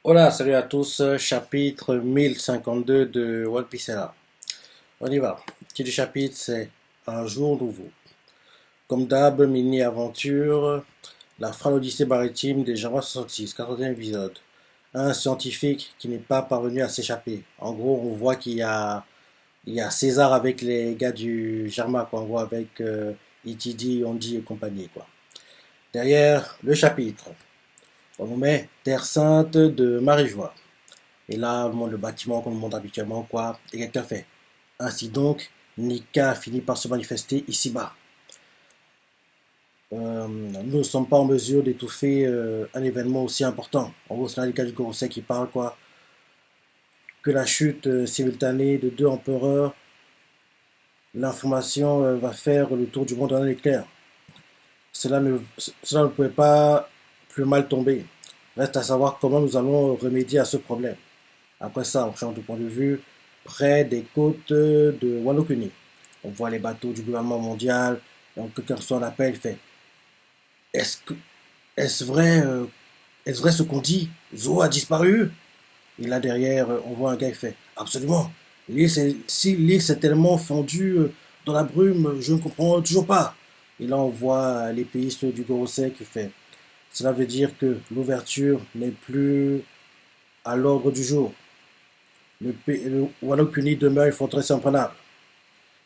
Hola, salut à tous, chapitre 1052 de One Piece est là. On y va. Le titre du chapitre, c'est Un jour nouveau. Comme d'hab, mini-aventure, la fin de l'Odyssée maritime des Java 66, 41 épisode. Un scientifique qui n'est pas parvenu à s'échapper. En gros, on voit qu'il y a César avec les gars du Jarma, quoi. On voit avec Itidi, Ondi et compagnie, quoi. Derrière le chapitre, on nous met Terre Sainte de Marie-Joie. Et là, bon, le bâtiment qu'on nous montre habituellement, quoi, et quelqu'un fait. Ainsi donc, Nika finit par se manifester ici-bas. Nous ne sommes pas en mesure d'étouffer un événement aussi important. En gros, c'est là les cas du Gorosei qui parle, quoi. Que la chute simultanée de deux empereurs, l'information va faire le tour du monde en un éclair. Cela ne pouvait pas plus mal tomber. Reste à savoir comment nous allons remédier à ce problème. Après ça, on change de point de vue près des côtes de Wano Kuni. On voit les bateaux du gouvernement mondial. Donc, quelqu'un reçoit un appel, il fait Est-ce que, est-ce vrai, est-ce vrai ce qu'on dit? Zo a disparu? Et là derrière, on voit un gars qui fait Absolument. Si l'île s'est tellement fondue dans la brume, je ne comprends toujours pas. Et là, on voit l'épéiste du Gorosei qui fait Cela veut dire que l'ouverture n'est plus à l'ordre du jour. Le Wano Kuni demeure une forteresse imprenable.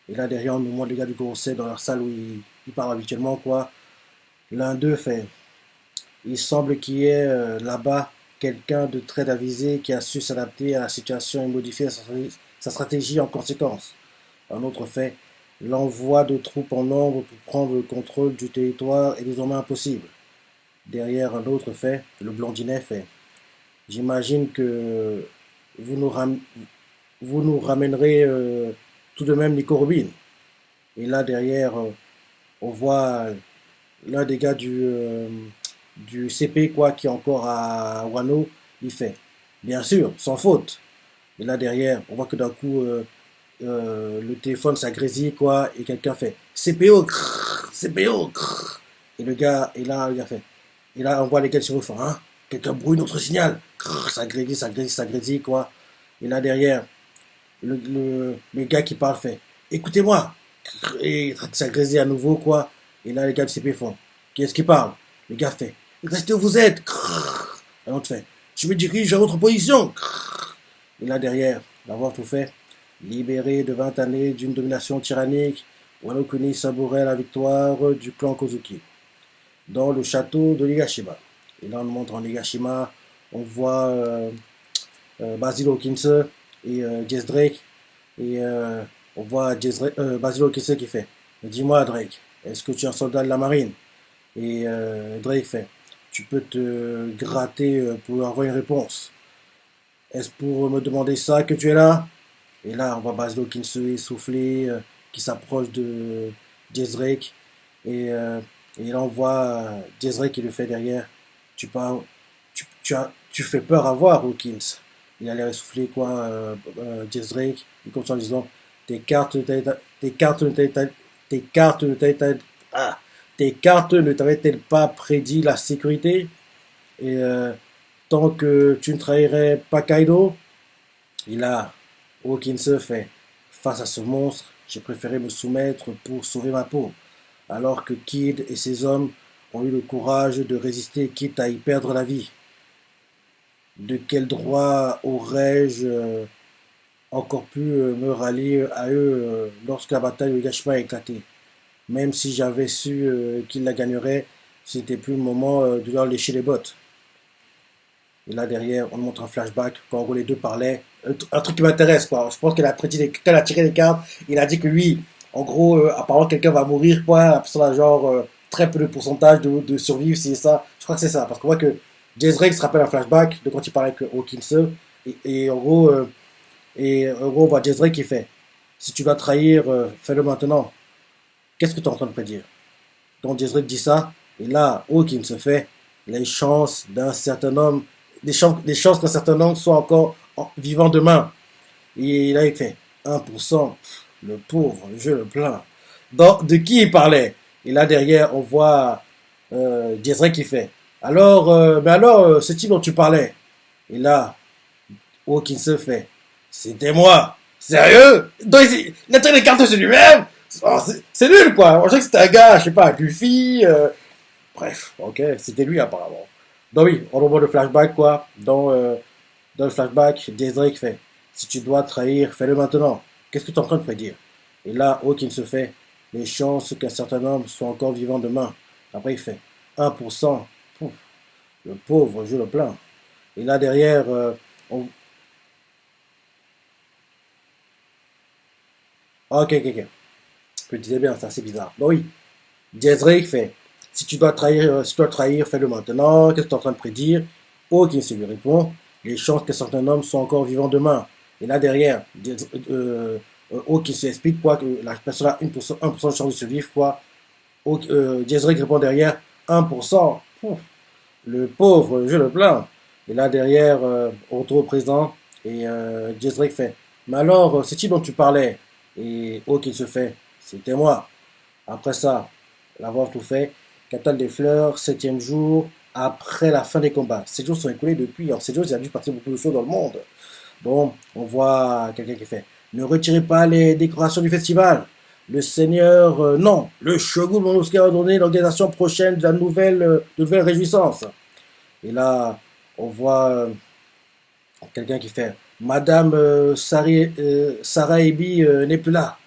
Et là derrière, on nous montre les gars du Gorosei dans leur salle où ils parlent habituellement, quoi. L'un d'eux fait Il semble qu'il y ait là-bas quelqu'un de très avisé qui a su s'adapter à la situation et modifier sa stratégie en conséquence. Un autre fait L'envoi de troupes en nombre pour prendre le contrôle du territoire est désormais impossible. Derrière un autre fait, le blondinet fait J'imagine que vous nous, ram- vous nous ramènerez tout de même Nico Robin. Et là derrière, on voit l'un des gars du CP quoi, qui est encore à Wano. Il fait Bien sûr, sans faute. Et là derrière, on voit que d'un coup, le téléphone ça grésille quoi, et quelqu'un fait CPO, crrr, CPO. Crrr. Et le gars, et là, il a fait. Et là, on voit les gars sur le fond, hein, quelqu'un brouille notre signal. Crrr, ça grésille, ça grésille, ça grésille quoi. Et là derrière, le gars qui parle fait Écoutez-moi. Et ça grésille à nouveau, quoi. Et là, les gars du CP font Qui est-ce qui parle? Le gars fait Restez où vous êtes. Et l'autre fait Je me dirige à votre position. Et là, derrière, l'avoir tout fait, libéré de 20 années d'une domination tyrannique, Wano Kuni savourait la victoire du clan Kozuki dans le château de Nigashima. Et là, on nous montre en Nigashima, on voit Basil Hawkins et Jess Drake. Et on voit Basil Hawkins qui fait Dis-moi, Drake, est-ce que tu es un soldat de la marine? Et Drake fait Tu peux te gratter pour avoir une réponse. Est-ce pour me demander ça que tu es là? Et là, on voit Basil Hawkins essoufflé qui s'approche de Jess Drake. Et, euh, et là, on voit Jess Drake qui le fait derrière Tu parles, tu fais peur à voir, Hawkins. Il a l'air essoufflé, quoi, Jess Drake. Il continue en disant Tes cartes ne t'avaient- tes cartes ne t'avaient- tes cartes ne t'avaient- ah, tes cartes ne t'avaient-elles pas prédit la sécurité? Et tant que tu ne trahirais pas Kaido, il a Hawkins fait face à ce monstre, j'ai préféré me soumettre pour sauver ma peau, alors que Kid et ses hommes ont eu le courage de résister quitte à y perdre la vie. De quel droit aurais-je encore pu me rallier à eux lorsque la bataille de Gashima a éclaté? Même si j'avais su qu'ils la gagneraient, ce n'était plus le moment de leur lécher les bottes. Et là derrière, on montre un flashback quand en gros les deux parlaient. Un truc qui m'intéresse quoi. Je pense qu'elle a prédit, quand elle a tiré les cartes, il a dit que oui, en gros, apparemment quelqu'un va mourir quoi. Ça, genre très peu de pourcentage de survivre, c'est ça. Je crois que c'est ça. Parce qu'on voit que Jezreel se rappelle un flashback de quand il parlait avec Hawkins. Et en gros, on voit Jezreel qui fait Si tu vas trahir, fais-le maintenant. Qu'est-ce que tu es en train de prédire? Donc Jezreel dit ça. Et là, Hawkins se fait les chances d'un certain homme des chances qu'un certain homme soit encore vivant demain. Et là, il fait 1%, le pauvre, je le plains. Donc, de qui il parlait? Et là, derrière, on voit Jezreel qui fait. Alors, ce type dont tu parlais, Et là, oh, qui se fait. C'était moi. Sérieux? Donc, il a tiré les cartes sur lui-même. Oh, c'est nul, quoi. On dirait que c'était un gars, je sais pas, Luffy. Bref, ok, c'était lui apparemment. Donc oui, on revoit le flashback, quoi. Dans le flashback, Drake fait, si tu dois trahir, fais-le maintenant. Qu'est-ce que tu es en train de prédire? Et là, Hawking se fait, les chances qu'un certain homme soit encore vivant demain. Après, il fait 1%. Pouf, le pauvre, je le plains. Et là, derrière, on... Ok, ok, ok. Je me disais bien, c'est assez bizarre. Donc oui, Drake fait, si tu dois trahir, fais-le maintenant. Qu'est-ce que tu es en train de prédire? Hawking se lui répond, les chances qu'un certain homme soit encore vivant demain. Et là, derrière, Hawking s'explique, quoi, que la personne a 1% de chance de survivre, quoi. Drake répond derrière, 1%. Pouf, le pauvre, je le plains. Et là, derrière, on retrouve au présent, et Drake fait, mais alors, c'est qui dont tu parlais? Et Hawking se fait, c'était moi. Après ça, l'avoir tout fait, capitale des fleurs, septième jour, après la fin des combats. 7 jours sont écoulés depuis. En 7 jours, il a dû partir beaucoup de choses dans le monde. Bon, on voit quelqu'un qui fait, ne retirez pas les décorations du festival. Le seigneur, non, le shogun Momonosuke a donné l'organisation prochaine de nouvelles réjouissances. Et là, on voit quelqu'un qui fait, Madame Sarah Ebi n'est plus là.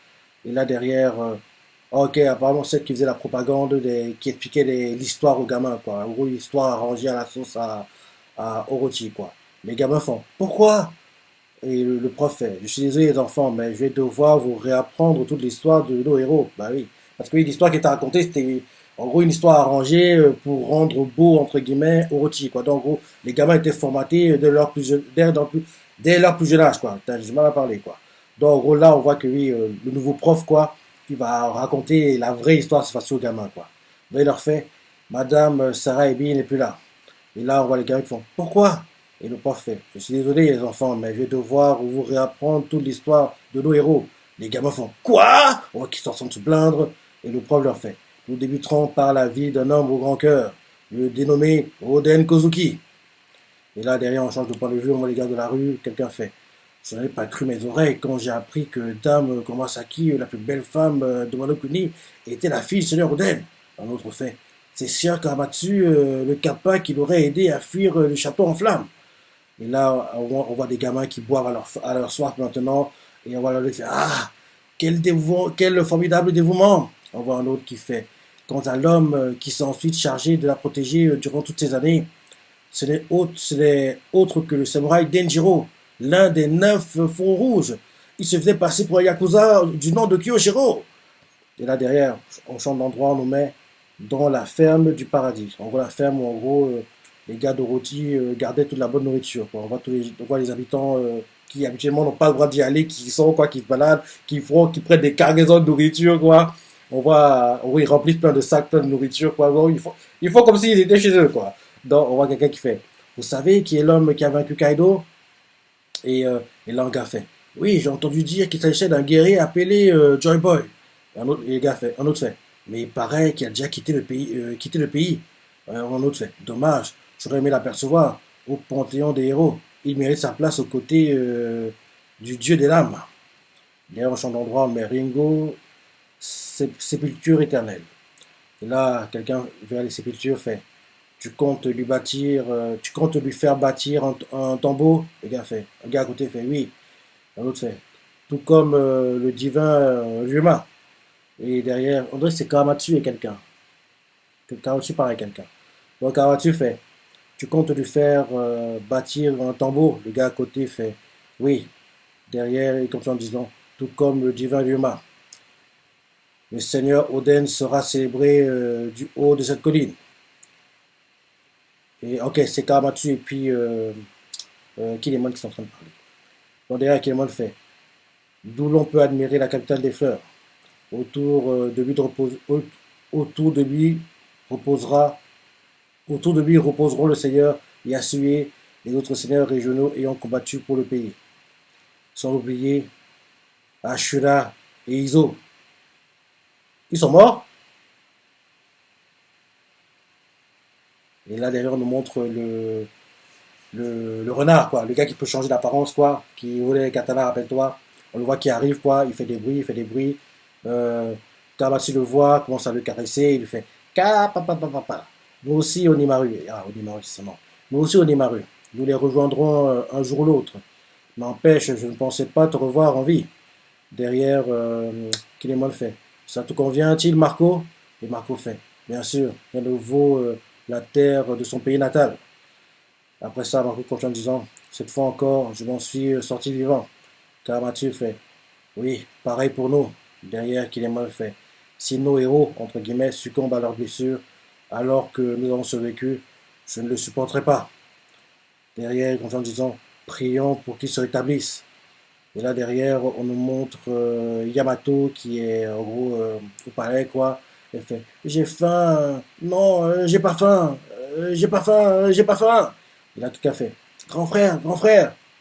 Et là derrière, ok, apparemment celle qui faisait la propagande, qui expliquait l'histoire aux gamins, quoi. En gros, l'histoire arrangée à la sauce à Orochi, quoi. Les gamins font, pourquoi? Et le prof fait, je suis désolé les enfants, mais je vais devoir vous réapprendre toute l'histoire de nos héros. Bah oui, parce que oui, l'histoire qui était racontée, c'était en gros une histoire arrangée pour rendre beau, entre guillemets, Orochi, quoi. Donc en gros, les gamins étaient formatés dès leur plus jeune âge, quoi. J'ai du mal à parler, quoi. Donc en gros, là, on voit que oui, le nouveau prof, quoi, il va raconter la vraie histoire face aux gamins, quoi. Donc il leur fait, Madame Sarah Ebi n'est plus là. Et là, on voit les gamins qui font, pourquoi? Et le prof fait, je suis désolé les enfants, mais je vais devoir vous réapprendre toute l'histoire de nos héros. Les gamins font, quoi? On voit qu'ils sont en train de se plaindre. Et le prof leur fait, nous débuterons par la vie d'un homme au grand cœur, le dénommé Oden Kozuki. Et là, derrière, on change de point de vue, on voit les gars de la rue, quelqu'un fait, je n'avais pas cru mes oreilles quand j'ai appris que Dame Komasaki, la plus belle femme de Wano Kuni, était la fille du seigneur Oden. Un autre fait, c'est Sir Kamatsu, le kappa qui l'aurait aidé à fuir le château en flammes. Et là, on voit des gamins qui boivent à leur soif maintenant. Et on voit l'autre qui fait, ah, quel formidable dévouement. On voit un autre qui fait, quant à l'homme qui s'est ensuite chargé de la protéger durant toutes ces années, ce n'est autre que le samouraï Denjiro, l'un des 9 fronts rouges. Il se faisait passer pour un yakuza du nom de Kyoshiro. Et là derrière, on change d'endroit, on nous met dans la ferme du paradis. On voit la ferme où en gros les gars de rôti gardaient toute la bonne nourriture, quoi. On voit les habitants qui habituellement n'ont pas le droit d'y aller, qui sont quoi, qui se baladent, qui prennent des cargaisons de nourriture, quoi. On voit ils remplissent plein de sacs, plein de nourriture, quoi. Bon, ils font comme s'ils étaient chez eux, quoi. Donc on voit quelqu'un qui fait, vous savez qui est l'homme qui a vaincu Kaido? Et là, un gars fait, oui, j'ai entendu dire qu'il s'agissait d'un guerrier appelé Joy Boy. Un autre fait, mais il paraît qu'il a déjà quitté le pays. Un autre fait, dommage, j'aurais aimé l'apercevoir au panthéon des héros. Il mérite sa place aux côtés du dieu des lames. D'ailleurs, on change d'endroit, mais Ringo, sépulture éternelle. Et là, quelqu'un vers les sépultures fait, tu comptes lui faire bâtir un tombeau? Le gars fait, un gars à côté fait, oui. Un autre fait, tout comme le divin Ryuma. Et derrière, on dirait que c'est Kawamatsu et quelqu'un. Kawamatsu parle à quelqu'un. Donc Kawamatsu fait, tu comptes lui faire bâtir un tambour? Le gars à côté fait, oui. Derrière, il continue en disant, tout comme le divin Ryuma. Le seigneur Oden sera célébré du haut de cette colline. Et ok, c'est Kawamatsu et puis Kinemon qui sont en train de parler. Donc derrière, Kinemon fait, d'où l'on peut admirer la capitale des fleurs. Autour de lui reposera, autour de lui reposeront le seigneur Yasue et les autres seigneurs régionaux ayant combattu pour le pays. Sans oublier Ashura et Izo. Ils sont morts. Et là derrière on nous montre le renard, quoi. Le gars qui peut changer d'apparence, quoi. Qui volait les katanas, rappelle-toi. On le voit qui arrive, quoi. Il fait des bruits, il fait des bruits. Euh, Kamatsu le voit, commence à le caresser. Il lui fait Ka, pa, pa, pa, pa, pa. Nous aussi, Onimaru. Ah, Onimaru, c'est son nom. Nous aussi, Onimaru. Nous les rejoindrons un jour ou l'autre. N'empêche, je ne pensais pas te revoir en vie. Derrière, Kinemon fait. Ça te convient-il, Marco? Et Marco fait. Bien sûr, rien ne vaut la terre de son pays natal. Après ça, Marco continue en disant, cette fois encore, je m'en suis sorti vivant. Kamatsu fait, oui, pareil pour nous. Derrière, Kinemon fait, si nos héros, entre guillemets, succombent à leurs blessures, alors que nous avons survécu, je ne le supporterai pas. Derrière, il continue en disant, prions pour qu'ils se rétablissent. Et là, derrière, on nous montre Yamato qui est en gros au palais, quoi. Elle fait, j'ai faim, non, j'ai pas faim, j'ai pas faim, j'ai pas faim. Il a tout à fait. Grand frère.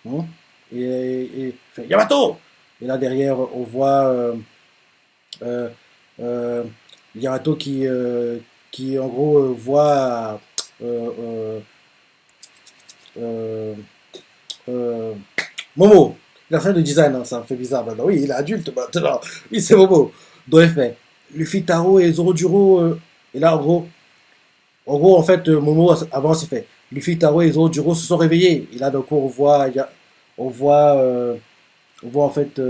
Hein. Et fait Yamato. Et là derrière, on voit euh, euh, Yamato qui en gros voit euh, euh, euh, Momo. Il a fait le design, hein, ça me fait bizarre maintenant. Oui, il est adulte maintenant. Oui, c'est Momo. Donc il fait Luffy Taro et Zoroduro. Et là, en gros, en fait, Momo avance, il fait Luffy, Taro et Zoro se sont réveillés. Et là, donc, on voit, on voit en fait,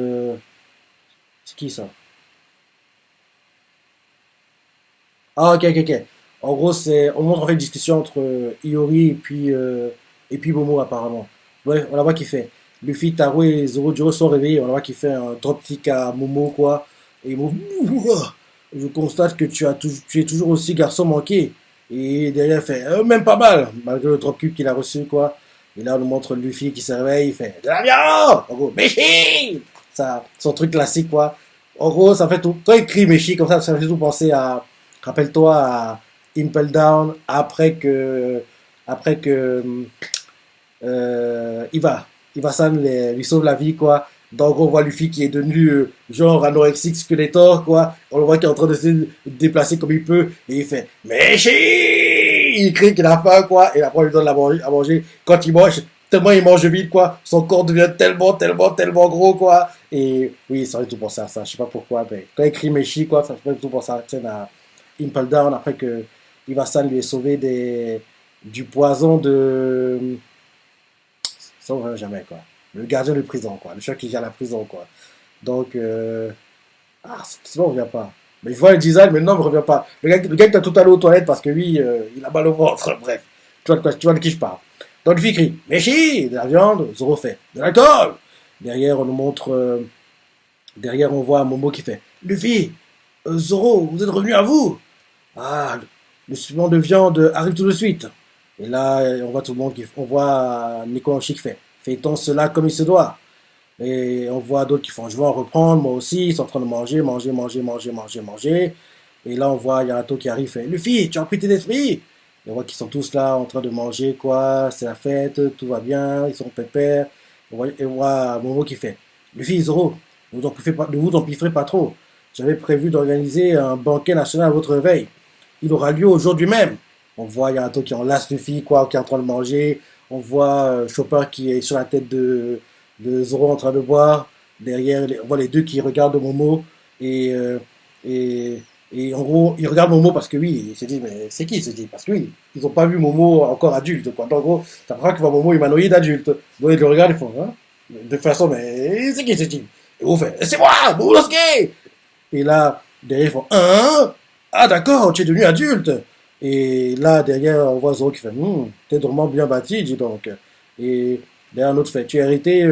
c'est qui ça? Ah, ok, ok, ok. En gros, on montre en fait une discussion entre Iori et puis Momo apparemment. Ouais, on la voit qui fait. Luffy, Taro et Zoro sont réveillés. On la voit qui fait un dropkick à Momo, quoi. Et Momo, je constate que tu es toujours aussi garçon manqué. Et derrière, il fait même pas mal, malgré le dropkick qu'il a reçu, quoi. Et là, on nous montre Luffy qui se réveille, il fait de la viande! En gros, Meshi! Ça, son truc classique, quoi. En gros, ça fait tout. Quand il crie Meshi, comme ça fait tout penser à. Rappelle-toi à Impel Down, après que Iva-san lui sauve la vie, quoi. Donc on voit Luffy qui est devenu genre anorexique Skeletor, quoi. On le voit qui est en train de se déplacer comme il peut, et il fait Meshi! Il crie qu'il a faim, quoi, et après on lui donne à manger. Quand il mange, tellement il mange vite, quoi, son corps devient tellement gros, quoi. Et oui, ça fait tout penser à ça, je sais pas pourquoi, mais quand il crie Meshi, quoi, ça fait tout penser à la scène à Impel Down, après que Iva-san lui ait sauvé du poison de ça, on ne jamais, quoi. Le gardien de prison, quoi. Le chat qui gère la prison, quoi. Donc, c'est bon, on revient pas. Mais je vois le design, mais non, on ne revient pas. Le gars qui a tout allé aux toilettes parce que lui, il a mal au ventre. Bref, tu vois de qui je parle. Donc, le fille crie Méchi, de la viande, Zoro fait de l'alcool. Derrière, on nous montre. Derrière, on voit Momo qui fait Luffy, Zoro, vous êtes revenu à vous. Ah, le supplément de viande arrive tout de suite. Et là, on voit tout le monde on voit Nico Hoshi qui fait fait-on cela comme il se doit? Et on voit d'autres qui font je vais en reprendre, moi aussi, ils sont en train de manger. Et là, on voit Yarato qui arrive, fait Luffy, tu as pris tes esprits? Et on voit qu'ils sont tous là en train de manger, quoi, c'est la fête, tout va bien, ils sont pépères. Et on voit Momo qui fait Luffy, Zoro, ne vous empiffrez pas trop. J'avais prévu d'organiser un banquet national à votre réveil. Il aura lieu aujourd'hui même. On voit Yamato qui enlace Luffy, quoi, qui est en train de manger. On voit Chopper qui est sur la tête de Zoro en train de boire. Derrière, on voit les deux qui regardent Momo. Et, euh, et, et en gros, ils regardent Momo parce que oui, il se dit, mais c'est qui il se dit? Parce que oui, ils n'ont pas vu Momo encore adulte, quoi. Donc, en gros, ça prend qu'ils voient Momo humanoïde adulte. Donc ils le regardent, ils font, hein? De toute façon, mais c'est qui ce type? Et on fait, c'est moi, Momonosuke! Et là, derrière, ils font, hein? Ah d'accord, tu es devenu adulte. Et là, derrière, on voit Zoro qui fait, t'es drôlement bien bâti, dis donc. Et derrière, un autre fait, tu as hérité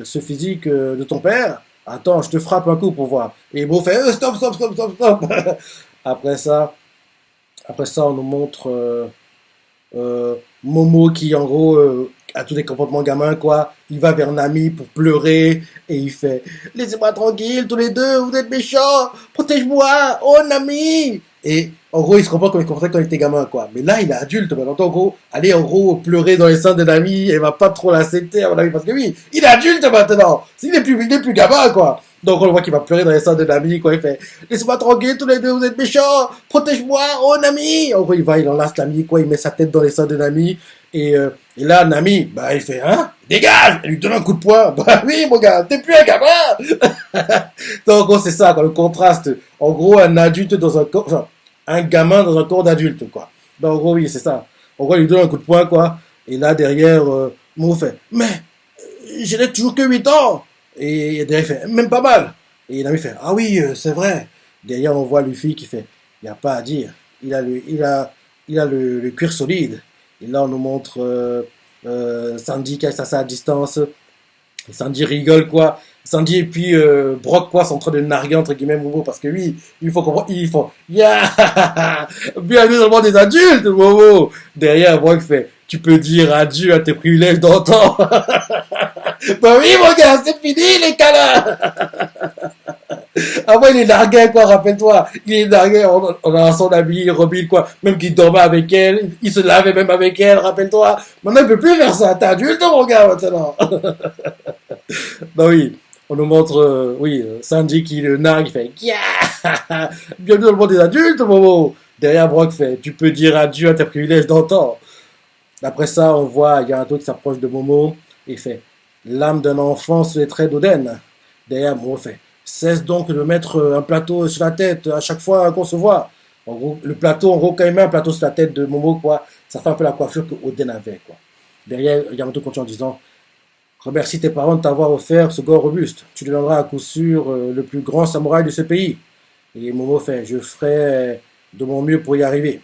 ce physique de ton père? Attends, je te frappe un coup pour voir. Et Bo fait, stop. après ça, après ça, on nous montre Momo qui, en gros, a tous les comportements gamins, quoi. Il va vers Nami pour pleurer et il fait laissez-moi tranquille, tous les deux, vous êtes méchants, protège-moi, oh Nami! Et en gros, il se comporte comme il se comportait quand il était gamin, quoi. Mais là, il est adulte, maintenant, en gros, aller en gros pleurer dans les seins de Nami, elle va pas trop l'accepter, à mon avis, parce que oui, il est adulte maintenant, il est plus gamin, quoi. Donc on le voit qu'il va pleurer dans les seins de Nami, quoi. Il fait laissez-moi tranquille, tous les deux, vous êtes méchants, protège-moi, oh Nami! En gros, il enlace Nami, quoi. Il met sa tête dans les seins de Nami. Et là, Nami, bah, il fait, hein, dégage! Elle lui donne un coup de poing. Bah oui, mon gars, t'es plus un gamin! Donc, en gros, c'est ça, quoi, le contraste. En gros, un adulte dans un corps, enfin, un gamin dans un corps d'adulte, quoi. Donc, en gros, oui, c'est ça. En gros, il lui donne un coup de poing, quoi. Et là, derrière, Mo fait, mais, je n'ai toujours que 8 ans. Et derrière, il fait, même pas mal. Et Nami fait, ah oui, c'est vrai. Derrière, on voit Luffy qui fait, il n'y a pas à dire. Il a le cuir solide. Et là, on nous montre Sandy qui est à sa distance. Et Sandy rigole, quoi. Sandy et puis Brock, quoi, sont en train de narguer, entre guillemets, Momo. Parce que oui, il faut comprendre. Ils font, yeah! Bienvenue dans le monde des adultes, Momo. Derrière, Brock fait, tu peux dire adieu à tes privilèges d'antan. Bah oui, mon gars, c'est fini, les câlins! Avant, il est largué, quoi, rappelle-toi. Il est largué, on a son ami, Robin, quoi. Même qu'il dormait avec elle, il se lavait même avec elle, rappelle-toi. Maintenant, il peut plus faire ça. T'es adulte, mon gars, maintenant. Bah oui, on nous montre, oui, Sanji qui le nargue, il fait, yeah! Bienvenue dans le monde des adultes, Momo. Derrière, Brock fait, tu peux dire adieu à tes privilèges d'antan. Après ça, on voit, il y a un truc qui s'approche de Momo, et il fait, l'âme d'un enfant se les traits d'Oden. Derrière, Momo fait, cesse donc de mettre un plateau sur la tête à chaque fois qu'on se voit. En gros, le plateau, en gros, quand il met un plateau sur la tête de Momo, quoi, ça fait un peu la coiffure que Oden avait, quoi. Derrière, Yamato continue en disant, remercie tes parents de t'avoir offert ce corps robuste. Tu deviendras à coup sûr le plus grand samouraï de ce pays. Et Momo fait, je ferai de mon mieux pour y arriver.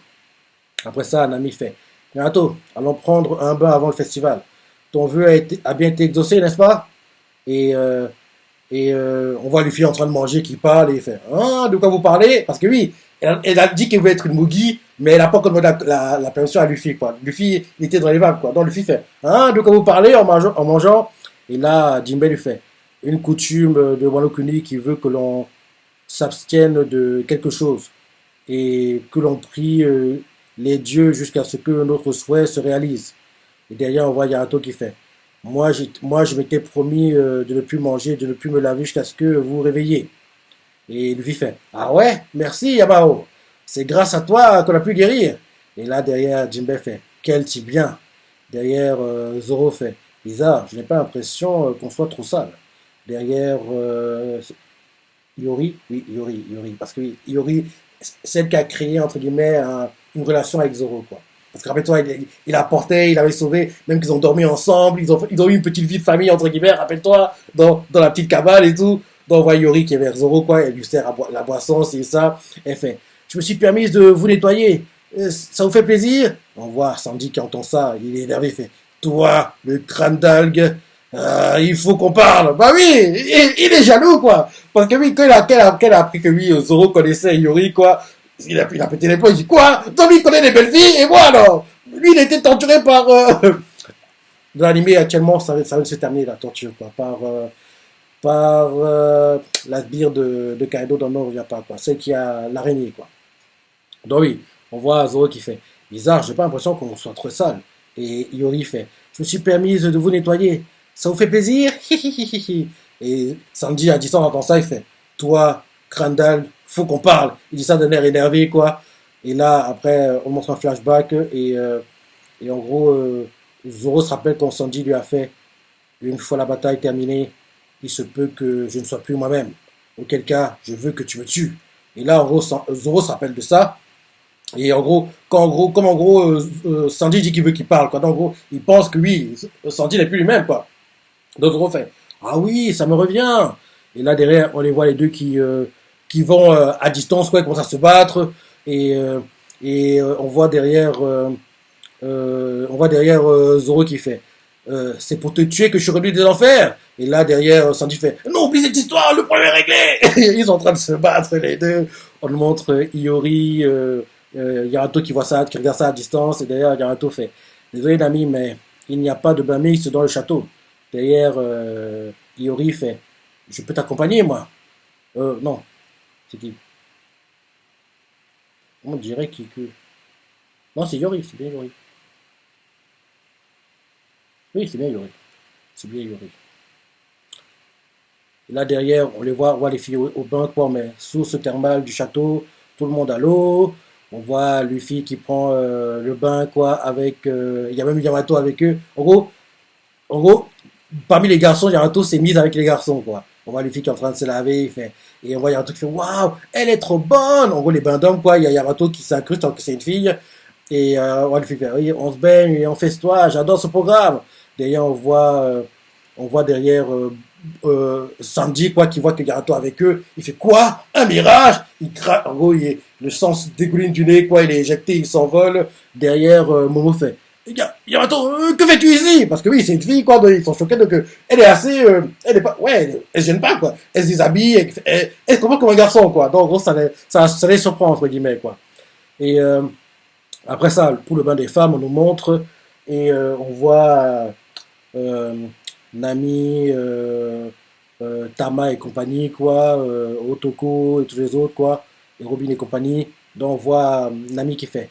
Après ça, Nami fait, Naruto, allons prendre un bain avant le festival. Ton vœu a bien été exaucé, n'est-ce pas? Et, euh, on voit Luffy en train de manger, qui parle, et il fait, ah, de quoi vous parlez? Parce que oui, elle a dit qu'elle voulait être une Mugi, mais elle n'a pas encore demandé la permission à Luffy, quoi. Luffy, il était dans les vagues, quoi. Donc Luffy fait, ah, de quoi vous parlez en mangeant? Et là, Jinbei lui fait, une coutume de Wano Kuni qui veut que l'on s'abstienne de quelque chose et que l'on prie les dieux jusqu'à ce que notre souhait se réalise. Et derrière, on voit Yarato qui fait, moi, je m'étais promis de ne plus manger, de ne plus me laver jusqu'à ce que vous vous réveilliez. Et Luffy fait, ah ouais, merci Yamao. C'est grâce à toi qu'on a pu guérir. Et là, derrière, Jinbei fait, quel type bien. Derrière, Zoro fait, bizarre, je n'ai pas l'impression qu'on soit trop sale. Derrière, Yori, oui, Yori. Parce que oui, Yori, celle qui a créé, entre guillemets, une relation avec Zoro, quoi. Parce que rappelle-toi, il a porté, il avait sauvé, même qu'ils ont dormi ensemble, ils ont eu une petite vie de famille, entre guillemets, rappelle-toi, dans la petite cabane et tout. Donc on voit Yori qui est vers Zoro, quoi, elle lui sert la boisson, c'est ça. Elle fait, je me suis permise de vous nettoyer. Ça vous fait plaisir? On voit Sandy qui entend ça, il est énervé, il fait, toi, le crâne d'algue, il faut qu'on parle. Bah oui, il est jaloux, quoi. Parce que oui, quand qu'elle a appris que oui, Zoro connaissait Yori, quoi, il a pété les plombs, il dit, quoi? Toi, il connaît les belles filles, et moi, alors? Lui, il a été torturé par... Dans l'anime, actuellement, ça va se terminer, la torture, quoi, par la sbire de Kaido dans le Nord, il n'y a pas, quoi. Celle qui a l'araignée, quoi. Donc oui, on voit Zoro qui fait, bizarre, j'ai pas l'impression qu'on soit trop sale. Et Yori fait, je me suis permise de vous nettoyer. Ça vous fait plaisir? Et Sanji a dit ça, on entend ça, il fait, toi, Crandall, faut qu'on parle. Il dit ça d'un air énervé, quoi. Et là, après, on montre un flashback et en gros, Zoro se rappelle quand Sanji lui a fait, une fois la bataille terminée, il se peut que je ne sois plus moi-même. Auquel cas, je veux que tu me tues. Et là, en gros, Zoro se rappelle de ça. Et en gros, comme en gros, Sanji dit qu'il veut qu'il parle, quoi. Donc, en gros, il pense que oui, Sanji n'est plus lui-même, quoi. Donc, Zoro fait, ah oui, ça me revient. Et là, derrière, on les voit les deux qui vont à distance, quoi, ils commencent à se battre. Et, on voit derrière Zoro qui fait, c'est pour te tuer que je suis revenu des enfers. Et là, derrière, Sanji fait, non, oublie cette histoire, le problème est réglé. Ils sont en train de se battre, les deux. On nous montre Iori, Yarato qui voit ça, qui regarde ça à distance. Et derrière, Yarato fait, désolé, Nami, mais il n'y a pas de bain mixte dans le château. Derrière, Iori fait, je peux t'accompagner, moi. Non, c'est qui? On dirait que... Non, c'est Yori, c'est bien Yori. Oui, c'est bien Yori. C'est bien Yori. Et là, derrière, on voit les filles au bain, quoi, mais source thermale du château, tout le monde à l'eau. On voit Luffy qui prend le bain, quoi, avec. Il y a même Yamato avec eux. En gros, parmi les garçons, Yamato s'est mise avec les garçons, quoi. On voit Luffy qui est en train de se laver, il fait. Et on voit Yamato qui fait waouh, elle est trop bonne! En gros, les bains d'hommes, quoi. Il y a Yamato qui s'incruste alors que c'est une fille. Et on voit Luffy faire oui, on se baigne et on festoie, j'adore ce programme. D'ailleurs, on voit derrière Sanji, quoi, qui voit que Yamato avec eux. Il fait quoi? Un mirage? Il craque. En gros, le sang se dégouline du nez, quoi. Il est éjecté, il s'envole. Derrière, Momo fait. Yamato, que fais-tu ici? Parce que oui, c'est une fille, quoi. Ils sont choqués. Donc, elle est assez. Elle est pas. Ouais, elle se gêne pas, quoi. Elle se déshabille. Elle se comporte comme un garçon, quoi. Donc, en gros, ça les surprend, entre guillemets, quoi. Et après ça, pour le bain des femmes, on nous montre. Et on voit. euh, Nami, Tama et compagnie, quoi, Otoko et tous les autres, quoi, et Robin et compagnie. Donc on voit Nami qui fait.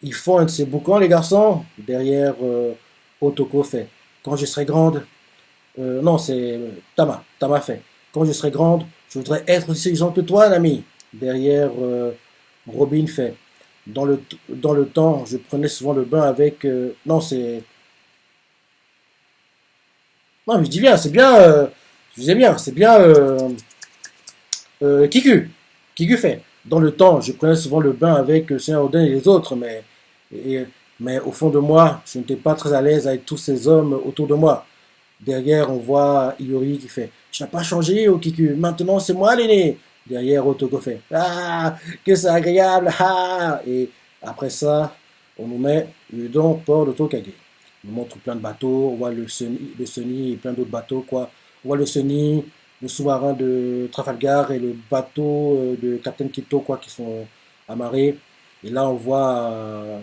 Ils font un de ces boucans, les garçons. Derrière, Otoko fait. Quand je serai grande. Non, c'est Tama. Tama fait. Quand je serai grande, je voudrais être aussi intelligente que toi, Nami. Derrière, Robin fait. Dans le temps, je prenais souvent le bain avec. Non, c'est. Non, mais je dis bien, c'est bien. Je disais bien, c'est bien. Kiku. Kiku fait. Dans le temps, je prenais souvent le bain avec Seigneur Odin et les autres, et- mais au fond de moi, je n'étais pas très à l'aise avec tous ces hommes autour de moi. Derrière, on voit Iori qui fait. Tu n'as pas changé, oh Kiku. Maintenant, c'est moi l'aîné. Derrière, Otoko fait. Ah, que c'est agréable. Ah. Et après ça, on nous met Udon, port de Tokage. On nous montre plein de bateaux. On voit le Sunny et plein d'autres bateaux, quoi. On voit le Sunny, le sous-marin de Trafalgar et le bateau de Captain Kito, quoi, qui sont amarrés. Et là, on voit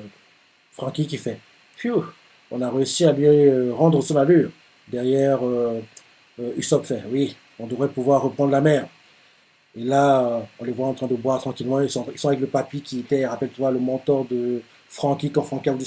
Frankie qui fait. Phew, on a réussi à lui rendre son allure. Derrière, Usopp fait. Oui, on devrait pouvoir reprendre la mer. Et là, on les voit en train de boire tranquillement. Ils sont avec le papy qui était, rappelle-toi, le mentor de Frankie quand Frankie a voulu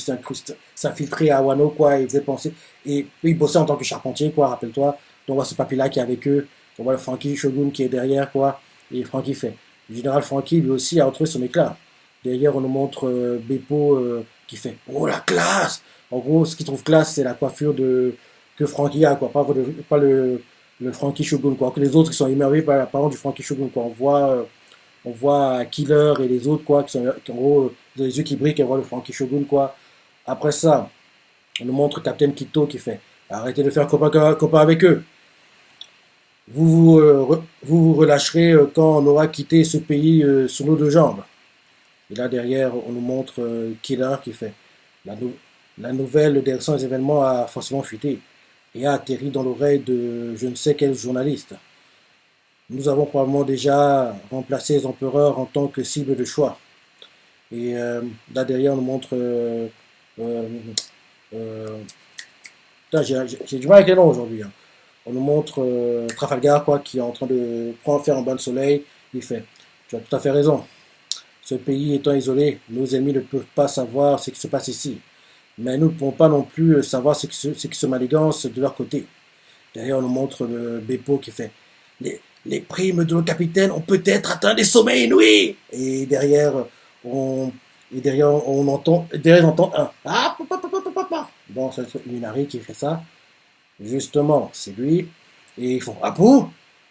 s'infiltrer à Wano, quoi. Il faisait penser. Et il bossait en tant que charpentier, quoi, rappelle-toi. Donc on voit ce papy-là qui est avec eux. On voit le Frankie Shogun qui est derrière, quoi. Et Frankie fait. Le général Frankie, lui aussi, a retrouvé son éclat. Derrière, on nous montre Beppo qui fait. Oh, la classe! En gros, ce qu'il trouve classe, c'est la coiffure que Frankie a, quoi. Pas le Frankie Shogun, quoi. Que les autres, qui sont émerveillés par l'apparence du Frankie Shogun, quoi. On voit Killer et les autres, quoi, qui en gros, ont les yeux qui brillent, et voient le Frankie Shogun, quoi. Après ça, on nous montre Captain Kito qui fait arrêtez de faire copain, copain avec eux. Vous relâcherez quand on aura quitté ce pays sur nos deux jambes. Et là, derrière, on nous montre Killer qui fait la, nou- la nouvelle des récents événements a forcément fuité et a atterri dans l'oreille de je ne sais quel journaliste. Nous avons probablement déjà remplacé les empereurs en tant que cible de choix. Et là derrière, on nous montre. Euh, euh, putain, j'ai du mal avec les noms aujourd'hui, hein. On nous montre Trafalgar, quoi, qui est en train de faire un bain de soleil. Il fait tu as tout à fait raison. Ce pays étant isolé, nos ennemis ne peuvent pas savoir ce qui se passe ici. Mais nous ne pouvons pas non plus savoir ce qui se manigance de leur côté. Derrière, on nous montre le Beppo qui fait les primes de nos capitaines ont peut-être atteint des sommets inouïs. On, on entend, derrière, on entend un ah, papa, papa, papa, papa. Bon, c'est Minari qui fait ça. Justement, c'est lui. Et ils font Apu.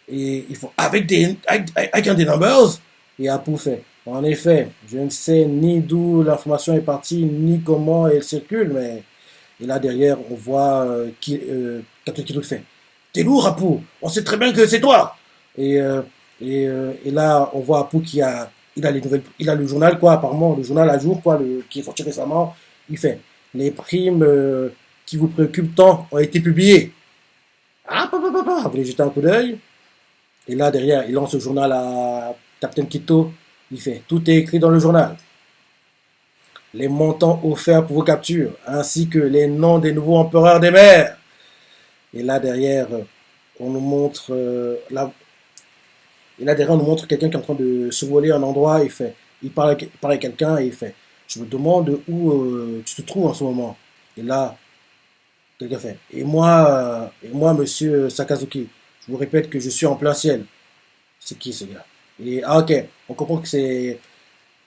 Et ils font avec un des numbers. Et Apu fait. En effet, je ne sais ni d'où l'information est partie, ni comment elle circule, mais. Et là derrière, on voit Captain Kiddo qui fait t'es lourd, Apu. On sait très bien que c'est toi. Et, et là, on voit Apu il a les nouvelles, il a le journal, quoi, apparemment, le journal à jour, quoi, qui est sorti récemment. Il fait les primes qui vous préoccupent tant ont été publiées. Ah, vous voulez jeter un coup d'œil? Et là, derrière, il lance le journal à Captain Kito. Il fait tout est écrit dans le journal. Les montants offerts pour vos captures, ainsi que les noms des nouveaux empereurs des mers. Et là, derrière, on nous montre et là derrière, on nous montre quelqu'un qui est en train de survoler un endroit. Il parle à quelqu'un et il fait je me demande où tu te trouves en ce moment. Et là, quelqu'un fait et moi, monsieur Sakazuki, je vous répète que je suis en plein ciel. C'est qui ce gars? Et ah, ok, on comprend que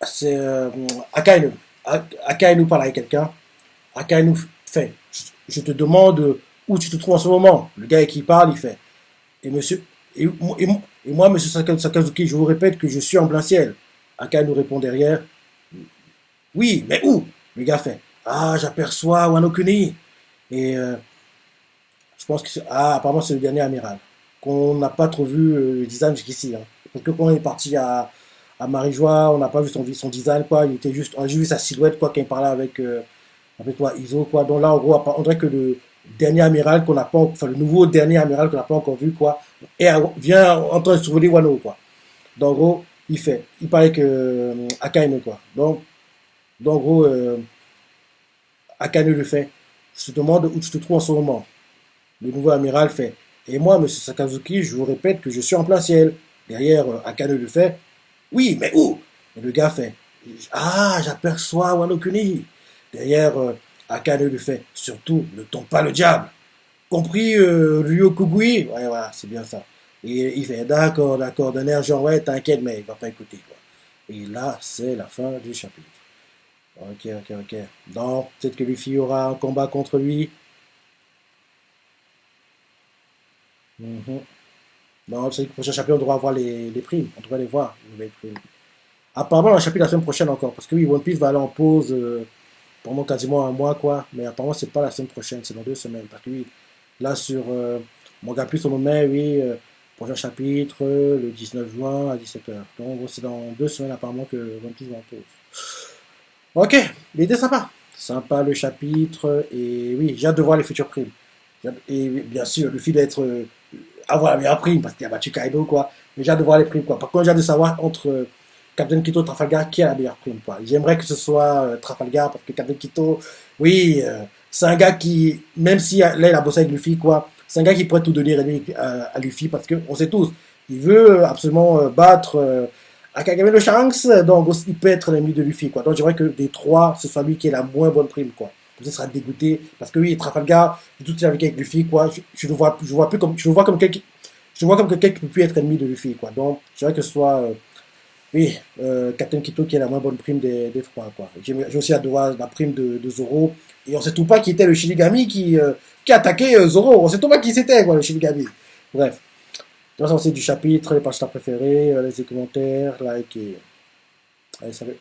C'est Akainu. Akainu parle avec quelqu'un. Akainu fait. Je te demande où tu te trouves en ce moment. Le gars qui parle, il fait. Et monsieur, et moi, monsieur Sakazuki, je vous répète que je suis en plein ciel. Akainu répond derrière. Oui, mais où? Le gars fait. Ah, j'aperçois Wano Kuni. Et je pense que apparemment c'est le dernier amiral. Qu'on n'a pas trop vu le design jusqu'ici, hein. Parce que quand on est parti à Marijois, on n'a pas vu son design, quoi. Il était juste, on a juste vu sa silhouette, quoi, quand il parlait avec toi, Iso, quoi. Donc là, en gros, on dirait que le dernier amiral qu'on n'a pas, enfin, le nouveau dernier amiral qu'on n'a pas encore vu, quoi, vient en train de survoler Wano, quoi. Donc, en gros, il parlait que Akainu, quoi. Donc, en gros, Akainu le fait. Je te demande où tu te trouves en ce moment. Le nouveau amiral fait. Et moi, monsieur Sakazuki, je vous répète que je suis en plein ciel. Derrière, Akane le fait. Oui, mais où? Et le gars fait. Ah, j'aperçois Wano Kuni. Derrière, Akane le fait. Surtout, ne tombe pas le diable. Compris, Ryokugui? Ouais, voilà, c'est bien ça. Et il fait. D'accord, d'accord. D'un air genre, ouais, t'inquiète, mais il va pas écouter, quoi. Et là, c'est la fin du chapitre. Ok, ok, ok. Donc, peut-être que Luffy aura un combat contre lui. Mhm. Non, c'est que le prochain chapitre, on devra avoir les primes. On devrait les voir, les nouvelles primes. Apparemment, le chapitre la semaine prochaine encore. Parce que oui, One Piece va aller en pause pendant quasiment un mois, quoi. Mais apparemment, c'est pas la semaine prochaine, c'est dans 2 semaines. Parce que oui, là, sur Manga Plus, on met, oui, prochain chapitre, le 19 juin à 17h. Donc, c'est dans 2 semaines, apparemment, que One Piece va en pause. Ok, l'idée sympa. Sympa le chapitre. Et oui, j'ai hâte de voir les futures primes. Et oui, bien sûr, le fait d'être avoir la meilleure prime parce qu'il a battu Kaido, quoi. Mais j'ai hâte de voir les primes, quoi. Par contre, j'ai hâte de savoir entre Captain Kito et Trafalgar qui a la meilleure prime, quoi. J'aimerais que ce soit Trafalgar parce que Captain Kito, oui, c'est un gars qui, même si là il a bossé avec Luffy, quoi, c'est un gars qui pourrait tout donner à Luffy parce qu'on sait tous, il veut absolument battre Akagami no Shanks, donc il peut être l'ennemi de Luffy, quoi. Donc j'aimerais que des trois, ce soit lui qui ait la moins bonne prime, quoi. Comme ça, il sera dégoûté parce que oui, Trafalgar, tout ce qu'il a vécu avec Luffy, quoi, je le vois plus comme, je le vois comme quelqu'un, je le vois comme quelqu'un qui peut plus être ennemi de Luffy, quoi. Donc j'aimerais que ce soit oui, Captain Kito qui est la moins bonne prime des trois, quoi. J'ai aussi hâte de voir la prime de Zoro. Et on sait tout pas qui était le Shinigami qui attaquait Zoro. On sait tout pas qui c'était, quoi, le Shinigami. Bref. De toute façon, c'est du chapitre, les pages préférées, les commentaires, like et. Allez, salut.